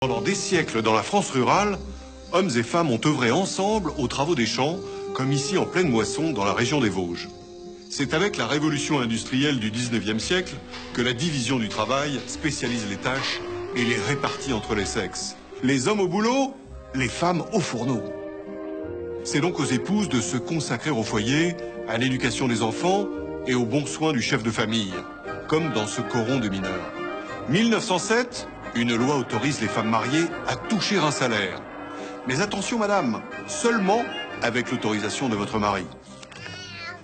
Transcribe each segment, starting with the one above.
Pendant des siècles dans la France rurale, hommes et femmes ont œuvré ensemble aux travaux des champs, comme ici en pleine moisson dans la région des Vosges. C'est avec la révolution industrielle du 19e siècle que la division du travail spécialise les tâches et les répartit entre les sexes. Les hommes au boulot, les femmes au fourneau. C'est donc aux épouses de se consacrer au foyer, à l'éducation des enfants et aux bons soins du chef de famille, comme dans ce coron de mineurs. 1907, une loi autorise les femmes mariées à toucher un salaire. Mais attention madame, seulement avec l'autorisation de votre mari.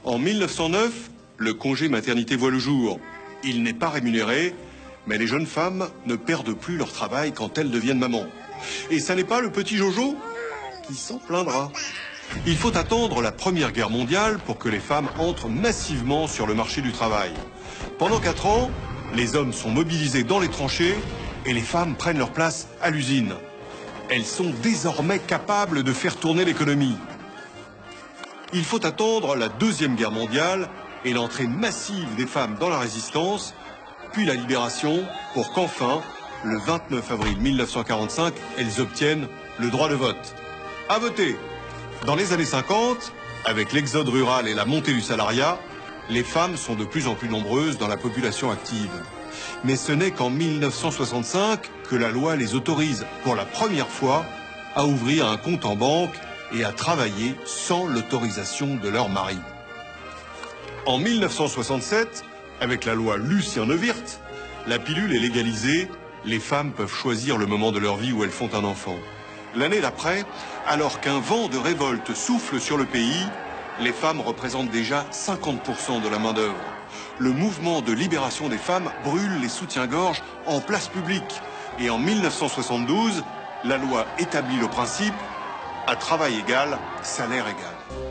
En 1909, le congé maternité voit le jour. Il n'est pas rémunéré, mais les jeunes femmes ne perdent plus leur travail quand elles deviennent mamans. Et ça n'est pas le petit Jojo qui s'en plaindra. Il faut attendre la Première Guerre mondiale pour que les femmes entrent massivement sur le marché du travail. Pendant 4 ans, les hommes sont mobilisés dans les tranchées et les femmes prennent leur place à l'usine. Elles sont désormais capables de faire tourner l'économie. Il faut attendre la Deuxième Guerre mondiale et l'entrée massive des femmes dans la résistance, puis la libération, pour qu'enfin, le 29 avril 1945, elles obtiennent le droit de vote. À voter! Dans les années 50, avec l'exode rural et la montée du salariat, les femmes sont de plus en plus nombreuses dans la population active. Mais ce n'est qu'en 1965 que la loi les autorise pour la première fois à ouvrir un compte en banque et à travailler sans l'autorisation de leur mari. En 1967, avec la loi Lucien Neuwirth, la pilule est légalisée, les femmes peuvent choisir le moment de leur vie où elles font un enfant. L'année d'après, alors qu'un vent de révolte souffle sur le pays, les femmes représentent déjà 50% de la main-d'œuvre. Le mouvement de libération des femmes brûle les soutiens-gorge en place publique. Et en 1972, la loi établit le principe « à travail égal, salaire égal ».